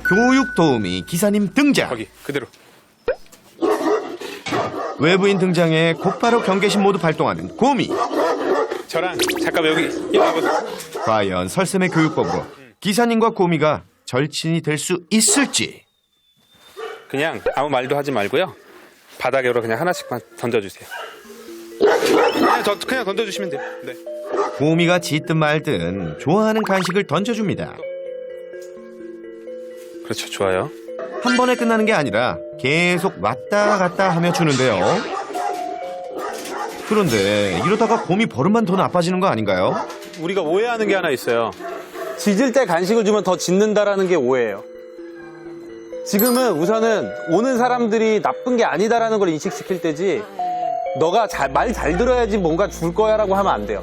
교육 도우미 기사님 등장. 거기 그대로. 외부인 등장에 곧바로 경계심 모두 발동하는 고미. 저랑 잠깐 여기 와보세요. 과연 설쌤의 교육법으로 기사님과 고미가 절친이 될 수 있을지. 그냥 아무 말도 하지 말고요. 바닥으로 그냥 하나씩만 던져주세요. 그냥 던져주시면 돼요. 네. 고미가 짖든 말든 좋아하는 간식을 던져줍니다. 그렇죠. 좋아요. 한 번에 끝나는 게 아니라 계속 왔다 갔다 하며 주는데요. 그런데 이러다가 곰이 버릇만 더 나빠지는 거 아닌가요? 우리가 오해하는 게 하나 있어요. 짖을 때 간식을 주면 더 짖는다라는 게 오해예요. 지금은 우선은 오는 사람들이 나쁜 게 아니다라는 걸 인식시킬 때지, 너가 말 잘 들어야지 뭔가 줄 거야 라고 하면 안 돼요.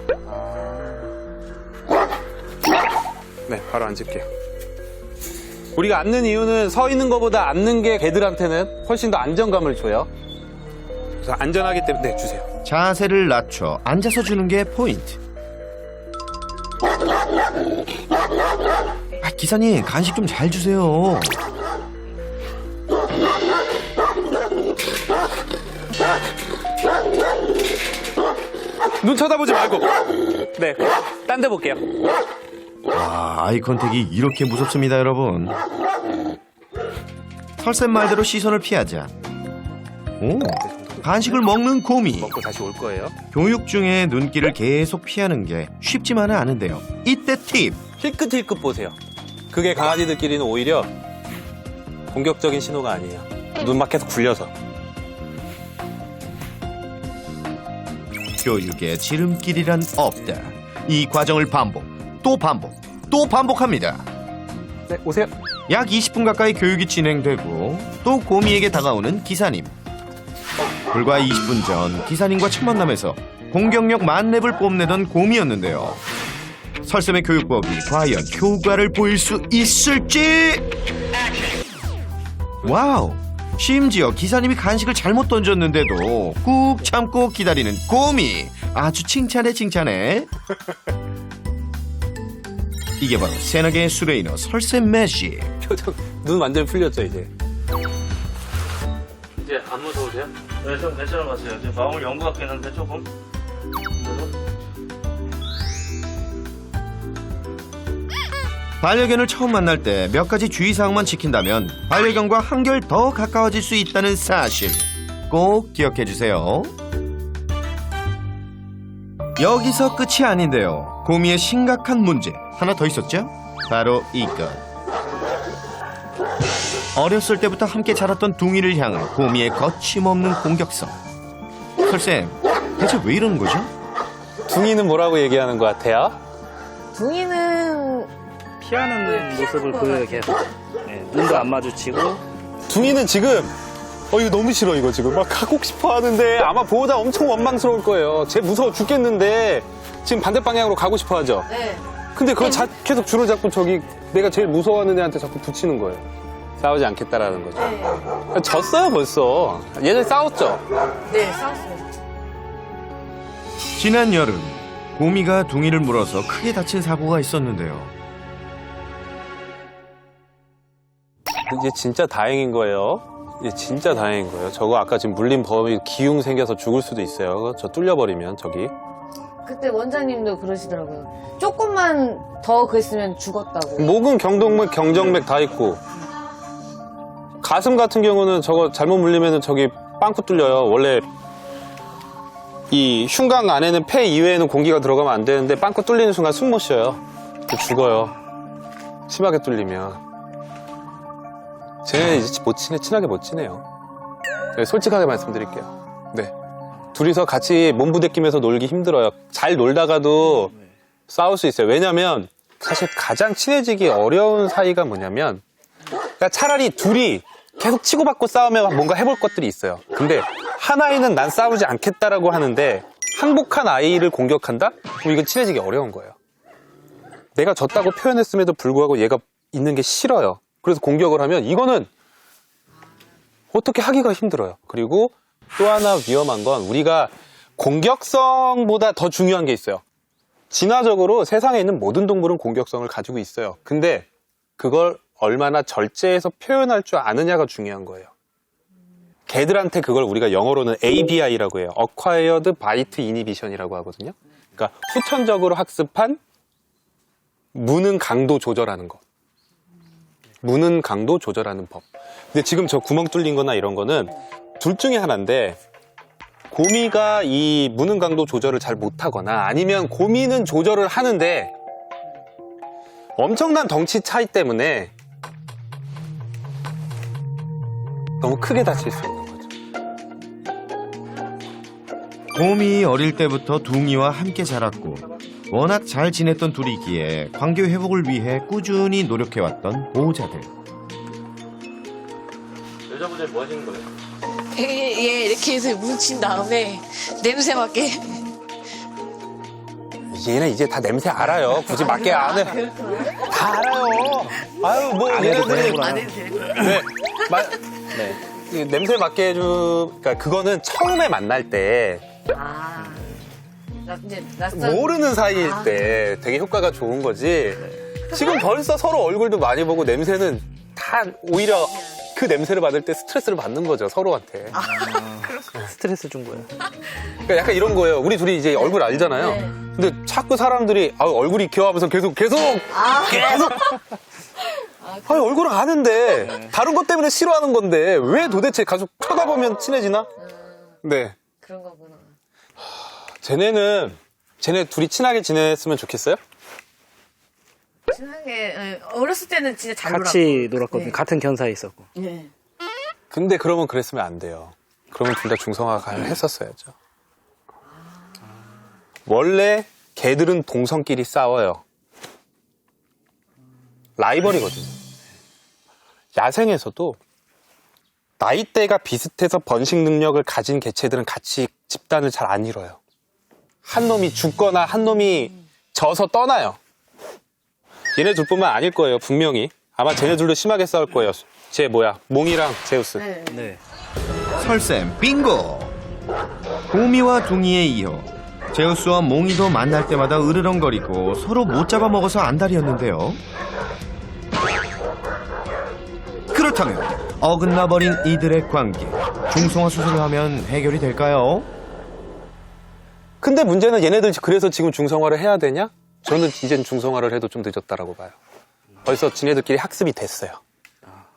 네, 바로 앉을게요. 우리가 앉는 이유는 서 있는 것보다 앉는 게 개들한테는 훨씬 더 안정감을 줘요. 그래서 안전하기 때문에 네, 주세요. 자세를 낮춰 앉아서 주는 게 포인트. 기사님 간식 좀 잘 주세요. 눈 쳐다보지 말고. 네, 딴 데 볼게요. 와, 아이 컨택이 이렇게 무섭습니다, 여러분. 설쌤 말대로 시선을 피하자. 오, 간식을 먹는 고미. 먹고 다시 올 거예요. 교육 중에 눈길을 계속 피하는 게 쉽지만은 않은데요. 이때 팁. 힐끗힐끗 보세요. 그게 강아지들끼리는 오히려 공격적인 신호가 아니에요. 눈 막 계속 굴려서. 교육에 지름길이란 없다. 이 과정을 반복, 또 반복, 또 반복합니다. 네, 오세요. 약 20분 가까이 교육이 진행되고 또 고미에게 다가오는 기사님. 불과 20분 전 기사님과 첫 만남에서 공격력 만렙을 뽐내던 고미였는데요. 설쌤의 교육법이 과연 효과를 보일 수 있을지? 와우! 심지어 기사님이 간식을 잘못 던졌는데도 꾹 참고 기다리는 고미. 아주 칭찬해 칭찬해. 이게 바로 새나개의 수레이너 설쌤 매직. 표정, 눈 완전 풀렸죠, 이제. 이제 안 무서우세요? 네, 좀 괜찮은 것 같아요. 지금 마음을 연구 같긴 한데 조금. 반려견을 처음 만날 때 몇 가지 주의사항만 지킨다면 반려견과 한결 더 가까워질 수 있다는 사실 꼭 기억해 주세요. 여기서 끝이 아닌데요. 고미의 심각한 문제 하나 더 있었죠? 바로 이것. 어렸을 때부터 함께 자랐던 둥이를 향한 고미의 거침없는 공격성. 설쌤, 대체 왜 이러는 거죠? 둥이는 뭐라고 얘기하는 것 같아요? 둥이는 피하는 모습을 보여요, 계속. 네, 눈도 안 마주치고. 둥이는 지금 이거 너무 싫어 이거 지금 막 가고 싶어 하는데 아마 보호자 엄청 원망스러울 거예요. 쟤 무서워 죽겠는데 지금 반대 방향으로 가고 싶어 하죠. 네. 근데 그걸 계속 줄을 잡고 저기 내가 제일 무서워하는 애한테 자꾸 붙이는 거예요. 싸우지 않겠다라는 거죠. 네. 졌어요 벌써. 얘들 싸웠죠. 네, 싸웠어요. 지난 여름 고미가 둥이를 물어서 크게 다친 사고가 있었는데요. 이제 진짜 다행인 거예요. 이제 진짜 다행인 거예요. 저거 아까 지금 물린 범이 기흉 생겨서 죽을 수도 있어요. 저 뚫려버리면 저기. 그때 원장님도 그러시더라고요. 조금만 더 그랬으면 죽었다고. 목은 경동맥, 경정맥 다 있고 가슴 같은 경우는 저거 잘못 물리면 저기 빵꾸 뚫려요. 원래 이 흉곽 안에는 폐 이외에는 공기가 들어가면 안 되는데 빵꾸 뚫리는 순간 숨 못 쉬어요. 죽어요. 심하게 뚫리면. 쟤는 이제 친하게 못 지내요. 네, 솔직하게 말씀드릴게요. 네. 둘이서 같이 몸부대끼면서 놀기 힘들어요. 잘 놀다가도 싸울 수 있어요. 왜냐면 사실 가장 친해지기 어려운 사이가 뭐냐면 그러니까 차라리 둘이 계속 치고받고 싸우면 뭔가 해볼 것들이 있어요. 근데 한 아이는 난 싸우지 않겠다라고 하는데 항복한 아이를 공격한다? 그럼 이건 친해지기 어려운 거예요. 내가 졌다고 표현했음에도 불구하고 얘가 있는 게 싫어요. 그래서 공격을 하면 이거는 어떻게 하기가 힘들어요. 그리고 또 하나 위험한 건 우리가 공격성보다 더 중요한 게 있어요. 진화적으로 세상에 있는 모든 동물은 공격성을 가지고 있어요. 근데 그걸 얼마나 절제해서 표현할 줄 아느냐가 중요한 거예요. 개들한테 그걸 우리가 영어로는 ABI라고 해요. Acquired Bite Inhibition이라고 하거든요. 그러니까 후천적으로 학습한 무는 강도 조절하는 것. 무는 강도 조절하는 법. 근데 지금 저 구멍 뚫린 거나 이런 거는 둘 중에 하나인데, 곰이가 이 무는 강도 조절을 잘 못하거나 아니면 곰이는 조절을 하는데 엄청난 덩치 차이 때문에 너무 크게 다칠 수 있는 거죠. 곰이 어릴 때부터 둥이와 함께 자랐고 워낙 잘 지냈던 둘이기에 관계 회복을 위해 꾸준히 노력해왔던 보호자들. 여자분들 뭐 하시는 거예요? 얘 이렇게 해서 뭉친 다음에 냄새 맡게. 얘는 이제 다 냄새 알아요. 굳이 맡게 안 해. 다 알아요. 아유, 뭐, 얘네들이. 네. 네. 이 냄새 맡게 그러니까 그거는 처음에 만날 때, 이제 낯선 모르는 사이일 때 되게 효과가 좋은 거지. 지금 벌써 서로 얼굴도 많이 보고 냄새는 다 오히려 그 냄새를 받을 때 스트레스를 받는 거죠, 서로한테. 스트레스 준 거예요. 그러니까 약간 이런 거예요. 우리 둘이 이제 얼굴 알잖아요. 근데 자꾸 사람들이 얼굴이 귀여워하면서 계속 아니, 얼굴을 아는데 다른 것 때문에 싫어하는 건데 왜 도대체 계속 쳐다보면 친해지나? 네. 그런 거구나. 쟤네 둘이 친하게 지냈으면 좋겠어요? 친하게 어렸을 때는 진짜 잘 같이 놀았거든요. 네. 같은 견사에 있었고. 네. 근데 그러면 그랬으면 안 돼요. 그러면 둘 다 중성화 했었어야죠. 원래 개들은 동성끼리 싸워요. 라이벌이거든요. 야생에서도 나이대가 비슷해서 번식 능력을 가진 개체들은 같이 집단을 잘 안 이뤄요. 한 놈이 죽거나 한 놈이 져서 떠나요. 얘네 둘뿐만 아닐 거예요, 분명히. 아마 쟤네 둘도 심하게 싸울 거예요. 몽이랑 제우스. 네. 네. 설쌤 빙고! 곰이와 둥이에 이어 제우스와 몽이도 만날 때마다 으르렁거리고 서로 못 잡아먹어서 안달이었는데요. 그렇다면 어긋나버린 이들의 관계, 중성화 수술을 하면 해결이 될까요? 근데 문제는 얘네들 그래서 지금 중성화를 해야 되냐? 저는 이젠 중성화를 해도 좀 늦었다라고 봐요. 벌써 지네들끼리 학습이 됐어요.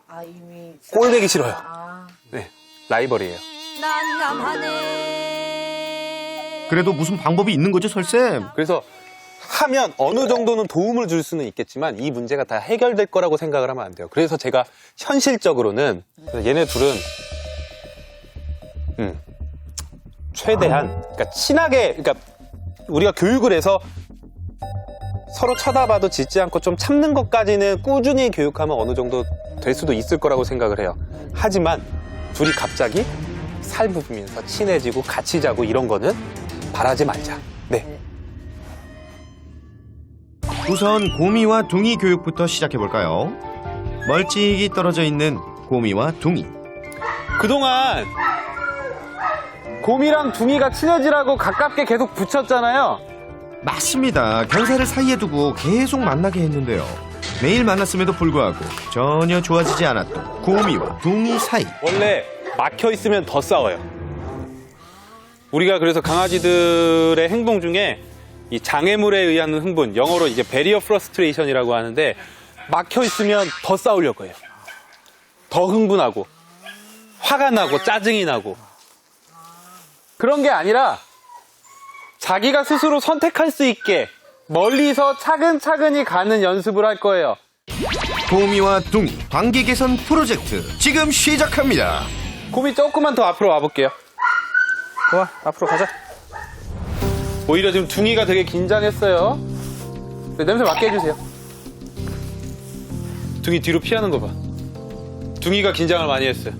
아 이미 꼴보기 싫어요. 아 네, 라이벌이에요. 그래도 무슨 방법이 있는 거죠, 설쌤? 그래서 하면 어느 정도는 도움을 줄 수는 있겠지만 이 문제가 다 해결될 거라고 생각을 하면 안 돼요. 그래서 제가 현실적으로는 얘네 둘은 최대한 그러니까 친하게 그러니까 우리가 교육을 해서 서로 쳐다봐도 짖지 않고 좀 참는 것까지는 꾸준히 교육하면 어느 정도 될 수도 있을 거라고 생각을 해요. 하지만 둘이 갑자기 살부비면서 친해지고 같이 자고 이런 거는 바라지 말자. 네. 우선 곰이와 둥이 교육부터 시작해볼까요? 멀찍이 떨어져 있는 곰이와 둥이. 그동안 곰이랑 둥이가 친해지라고 가깝게 계속 붙였잖아요. 맞습니다. 견사를 사이에 두고 계속 만나게 했는데요. 매일 만났음에도 불구하고 전혀 좋아지지 않았던 곰이와 둥이 사이. 원래 막혀 있으면 더 싸워요. 우리가 그래서 강아지들의 행동 중에 이 장애물에 의한 흥분, 영어로 이제 베리어 프러스트레이션이라고 하는데 막혀 있으면 더 싸우려고 해요. 더 흥분하고 화가 나고 짜증이 나고 그런 게 아니라 자기가 스스로 선택할 수 있게 멀리서 차근차근히 가는 연습을 할 거예요. 곰이와 둥이 관계 개선 프로젝트 지금 시작합니다. 곰이 조금만 더 앞으로 와볼게요. 좋아, 앞으로 가자. 오히려 지금 둥이가 되게 긴장했어요. 네, 냄새 맡게 해주세요. 둥이 뒤로 피하는 거 봐. 둥이가 긴장을 많이 했어요.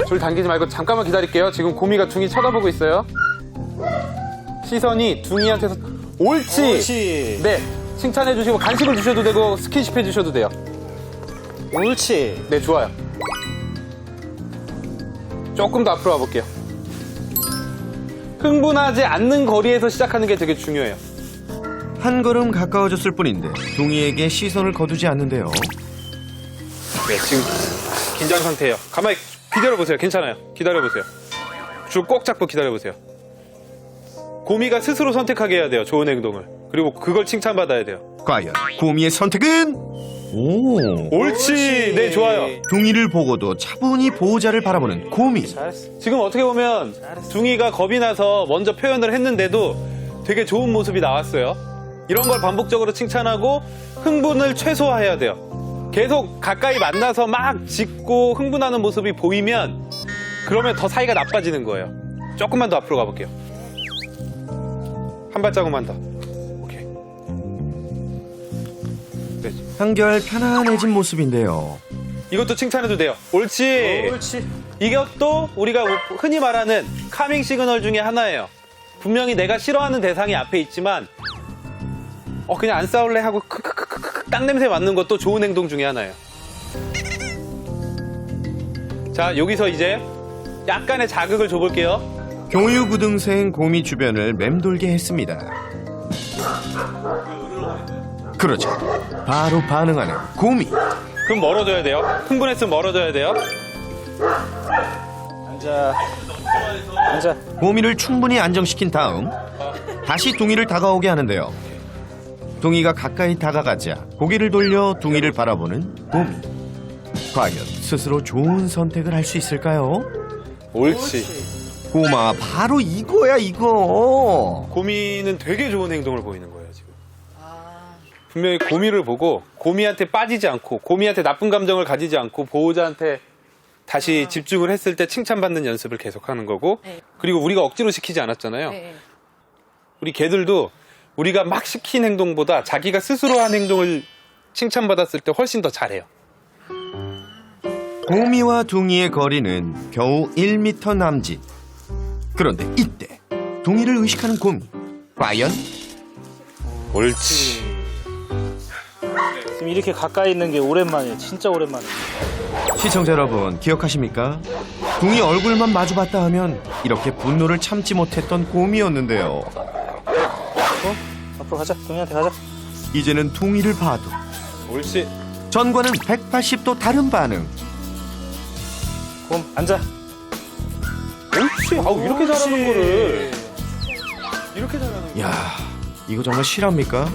줄 당기지 말고 잠깐만 기다릴게요. 지금 곰이가 둥이 쳐다보고 있어요. 시선이 둥이한테서 옳지. 네, 칭찬해 주시고 간식을 주셔도 되고 스킨십 해 주셔도 돼요. 옳지. 네, 좋아요. 조금 더 앞으로 와볼게요. 흥분하지 않는 거리에서 시작하는 게 되게 중요해요. 한 걸음 가까워졌을 뿐인데 둥이에게 시선을 거두지 않는데요. 네, 지금 긴장 상태예요. 가만히 기다려보세요. 괜찮아요. 기다려보세요. 줄 꼭 잡고 기다려보세요. 곰이가 스스로 선택하게 해야 돼요. 좋은 행동을. 그리고 그걸 칭찬받아야 돼요. 과연 곰이의 선택은? 오, 옳지. 네, 좋아요. 둥이를 보고도 차분히 보호자를 바라보는 곰이. 잘했어. 지금 어떻게 보면 둥이가 겁이 나서 먼저 표현을 했는데도 되게 좋은 모습이 나왔어요. 이런 걸 반복적으로 칭찬하고 흥분을 최소화해야 돼요. 계속 가까이 만나서 막 짖고 흥분하는 모습이 보이면 그러면 더 사이가 나빠지는 거예요. 조금만 더 앞으로 가볼게요. 한 발자국만 더. 오케이. 네. 한결 편안해진 모습인데요. 이것도 칭찬해도 돼요. 옳지. 옳지. 이것도 우리가 흔히 말하는 카밍 시그널 중에 하나예요. 분명히 내가 싫어하는 대상이 앞에 있지만 그냥 안 싸울래 하고 크크크크크 땅 냄새 맡는 것도 좋은 행동 중에 하나예요. 자, 여기서 이제 약간의 자극을 줘볼게요. 교유구등생 곰이 주변을 맴돌게 했습니다. 그러자 바로 반응하는 곰이. 그럼 멀어져야 돼요. 흥분했으면 멀어져야 돼요. 앉아. 앉아. 곰이를 충분히 안정시킨 다음 다시 둥이를 다가오게 하는데요. 둥이가 가까이 다가가자 고개를 돌려 둥이를 바라보는 곰이. 과연 스스로 좋은 선택을 할 수 있을까요? 옳지. 곰아, 바로 이거야 이거. 곰이는 되게 좋은 행동을 보이는 거예요, 지금. 분명히 곰이를 보고 곰이한테 빠지지 않고 곰이한테 나쁜 감정을 가지지 않고 보호자한테 다시 집중을 했을 때 칭찬받는 연습을 계속하는 거고 네. 그리고 우리가 억지로 시키지 않았잖아요. 네. 우리 개들도 우리가 막 시킨 행동보다 자기가 스스로 한 행동을 칭찬받았을 때 훨씬 더 잘해요. 곰이와 둥이의 거리는 겨우 1m 남짓. 그런데 이때 둥이를 의식하는 곰이. 과연? 옳지. 지금 이렇게 가까이 있는 게 오랜만이에요. 진짜 오랜만이에요. 시청자 여러분 기억하십니까? 둥이 얼굴만 마주봤다 하면 이렇게 분노를 참지 못했던 곰이었는데요. 앞으로 가자. 동이한테 가자. 이제는 둥이를 봐도 옳지. 전과는 180도 다른 반응. 곰 앉아. 옳지. 아우, 이렇게 잘하는 거를. 이렇게 잘하는 거. 야, 이거 정말 실합니까?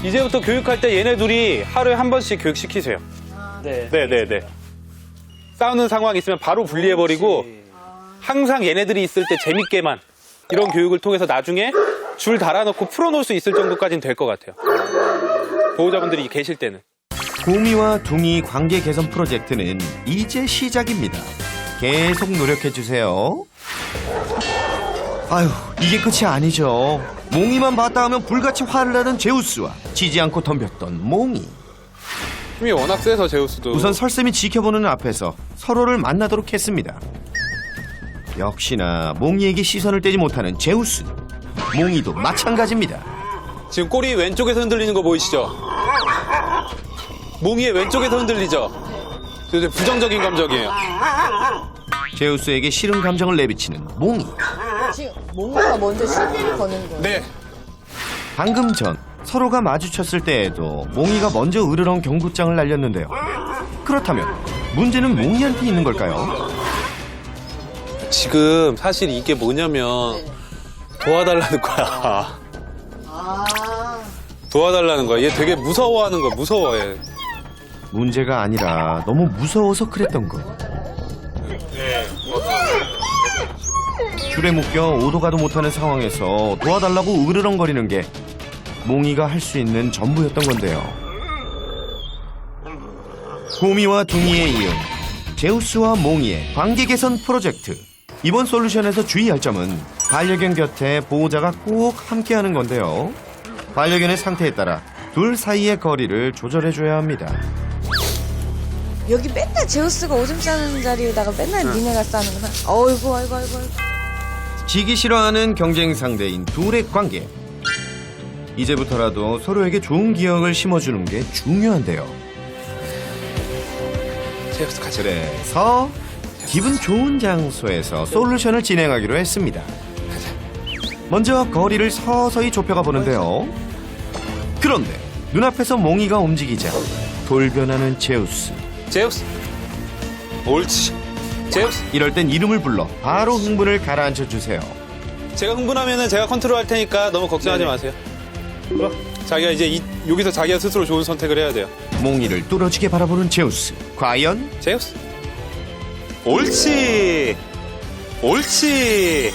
이제부터 교육할 때 얘네 둘이 하루에 한 번씩 교육시키세요. 네. 네네네. 싸우는 상황이 있으면 바로 분리해버리고 항상 얘네들이 있을 때 재밌게만 이런 교육을 통해서 나중에 줄 달아놓고 풀어놓을 수 있을 정도까지는 될 것 같아요. 보호자분들이 계실 때는. 곰이와 둥이 관계 개선 프로젝트는 이제 시작입니다. 계속 노력해주세요. 아휴, 이게 끝이 아니죠. 몽이만 봤다 하면 불같이 화를 내던 제우스와 지지 않고 덤볐던 몽이. 힘이 워낙 세서 제우스도. 우선 설쌤이 지켜보는 앞에서 서로를 만나도록 했습니다. 역시나 몽이에게 시선을 떼지 못하는 제우스. 몽이도 마찬가지입니다. 지금 꼬리 왼쪽에서 흔들리는 거 보이시죠? 몽이의 왼쪽에서 흔들리죠? 이제 부정적인 감정이에요. 제우스에게 싫은 감정을 내비치는 몽이. 지금 뭔가 먼저 시비를 거는 거예요. 네. 방금 전 서로가 마주쳤을 때에도 몽이가 먼저 으르렁 경고장을 날렸는데요. 그렇다면 문제는 몽이한테 있는 걸까요? 지금 사실 이게 뭐냐면 도와달라는 거야. 아, 도와달라는 거야. 얘 되게 무서워하는 거야. 무서워해. 문제가 아니라 너무 무서워서 그랬던 것. 줄에 묶여 오도 가도 못하는 상황에서 도와달라고 으르렁거리는 게 몽이가 할 수 있는 전부였던 건데요. 곰이와 둥이에 이은 제우스와 몽이의 관계 개선 프로젝트. 이번 솔루션에서 주의할 점은 반려견 곁에 보호자가 꼭 함께하는 건데요. 반려견의 상태에 따라 둘 사이의 거리를 조절해줘야 합니다. 여기 맨날 제우스가 오줌 싸는 자리에다가 맨날 니네가 싸는구나. 어이구, 아이고. 지기 싫어하는 경쟁 상대인 둘의 관계. 이제부터라도 서로에게 좋은 기억을 심어주는 게 중요한데요. 제우스 같이. 그래서 기분 좋은 장소에서 솔루션을 진행하기로 했습니다. 먼저 거리를 서서히 좁혀가 보는데요. 그런데 눈앞에서 몽이가 움직이자 돌변하는 제우스. 제우스. 옳지. 제우스. 이럴 땐 이름을 불러 바로 흥분을 가라앉혀 주세요. 제가 흥분하면은 제가 컨트롤 할 테니까 너무 걱정하지 마세요. 자기가 이제 여기서 자기가 스스로 좋은 선택을 해야 돼요. 몽이를 뚫어지게 바라보는 제우스. 과연 제우스. 옳지. 옳지.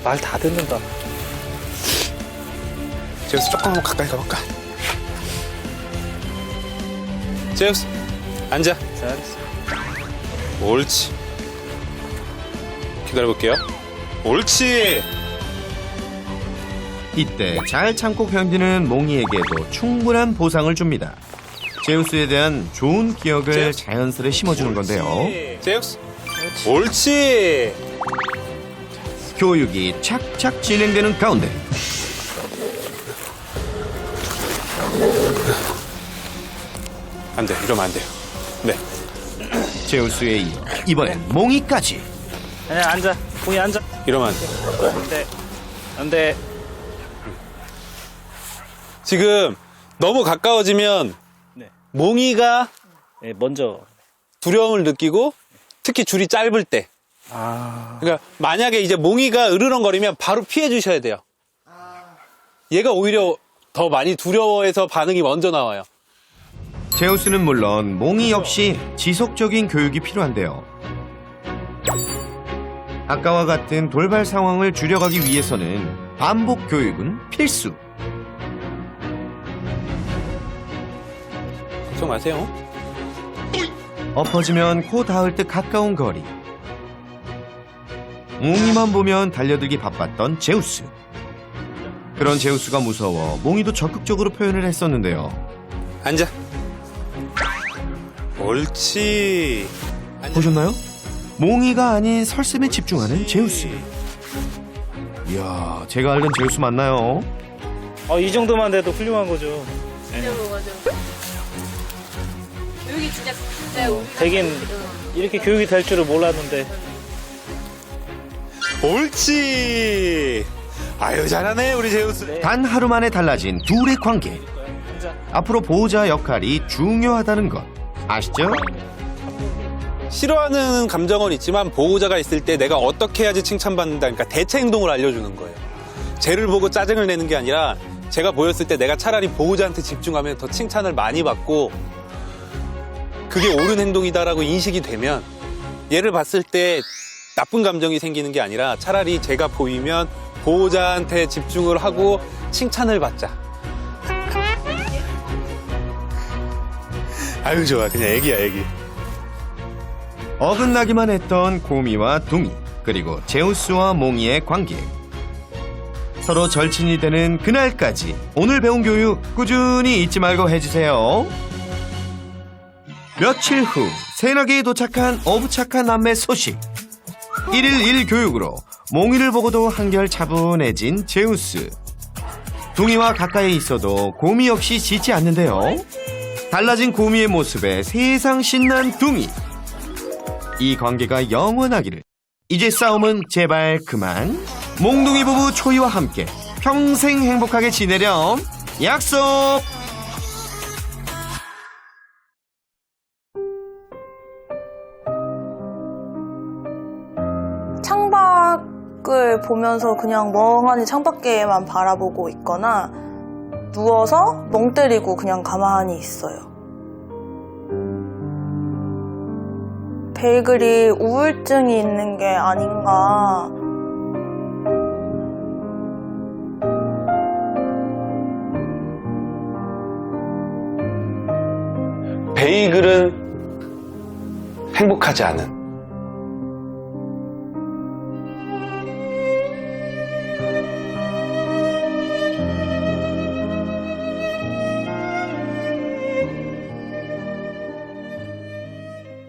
말 다 듣는다. 제우스 조금 한번 가까이 가볼까? 제우스. 앉아. 잘했어. 옳지. 기다려볼게요. 옳지. 이때 잘 참고 견디는 몽이에게도 충분한 보상을 줍니다. 제우스에 대한 좋은 기억을 제우스. 자연스레 심어주는 건데요. 제우스. 옳지. 교육이 착착 진행되는 가운데 안 돼. 이러면 안 돼요. 네. 제우스에 이어 이번엔 몽이까지. 그냥 앉아. 공이 앉아. 이러면 안 돼. 안 돼. 안 돼. 지금 너무 가까워지면 네. 몽이가 네, 먼저. 두려움을 느끼고 특히 줄이 짧을 때. 그러니까 만약에 이제 몽이가 으르렁거리면 바로 피해 주셔야 돼요. 얘가 오히려 더 많이 두려워해서 반응이 먼저 나와요. 제우스는 물론 몽이 역시 지속적인 교육이 필요한데요. 아까와 같은 돌발 상황을 줄여가기 위해서는 반복 교육은 필수. 걱정 마세요. 엎어지면 코 닿을 듯 가까운 거리. 몽이만 보면 달려들기 바빴던 제우스. 그런 제우스가 무서워 몽이도 적극적으로 표현을 했었는데요. 앉아. 옳지. 앉아. 보셨나요? 몽이가 아닌 설sem에 집중하는 제우스. 이야, 제가 알던 제우스 맞나요? 이 정도만 돼도 훌륭한 거죠. 여기 진짜 우리 되긴 이렇게 교육이 될 줄을 몰랐는데. 옳지. 아유, 잘하네, 우리 제우스. 단 하루 만에 달라진 둘의 관계. 앉아. 앞으로 보호자 역할이 중요하다는 것 아시죠? 싫어하는 감정은 있지만 보호자가 있을 때 내가 어떻게 해야지 칭찬받는다. 그러니까 대체 행동을 알려주는 거예요. 쟤를 보고 짜증을 내는 게 아니라 제가 보였을 때 내가 차라리 보호자한테 집중하면 더 칭찬을 많이 받고 그게 옳은 행동이다라고 인식이 되면 얘를 봤을 때 나쁜 감정이 생기는 게 아니라 차라리 제가 보이면 보호자한테 집중을 하고 칭찬을 받자. 아유, 좋아. 그냥 애기야, 애기. 어긋나기만 했던 고미와 둥이, 그리고 제우스와 몽이의 관계. 서로 절친이 되는 그날까지 오늘 배운 교육 꾸준히 잊지 말고 해주세요. 며칠 후 새나기에 도착한 어부착한 남매 소식. 1일 1교육으로 몽이를 보고도 한결 차분해진 제우스. 둥이와 가까이 있어도 고미 역시 짖지 않는데요. 달라진 고미의 모습에 세상 신난 둥이. 이 관계가 영원하기를. 이제 싸움은 제발 그만. 몽둥이 부부 초이와 함께 평생 행복하게 지내렴. 약속! 창밖을 보면서 그냥 멍하니 창밖에만 바라보고 있거나 누워서 멍 때리고 그냥 가만히 있어요. 베이글이 우울증이 있는 게 아닌가. 베이글은 행복하지 않은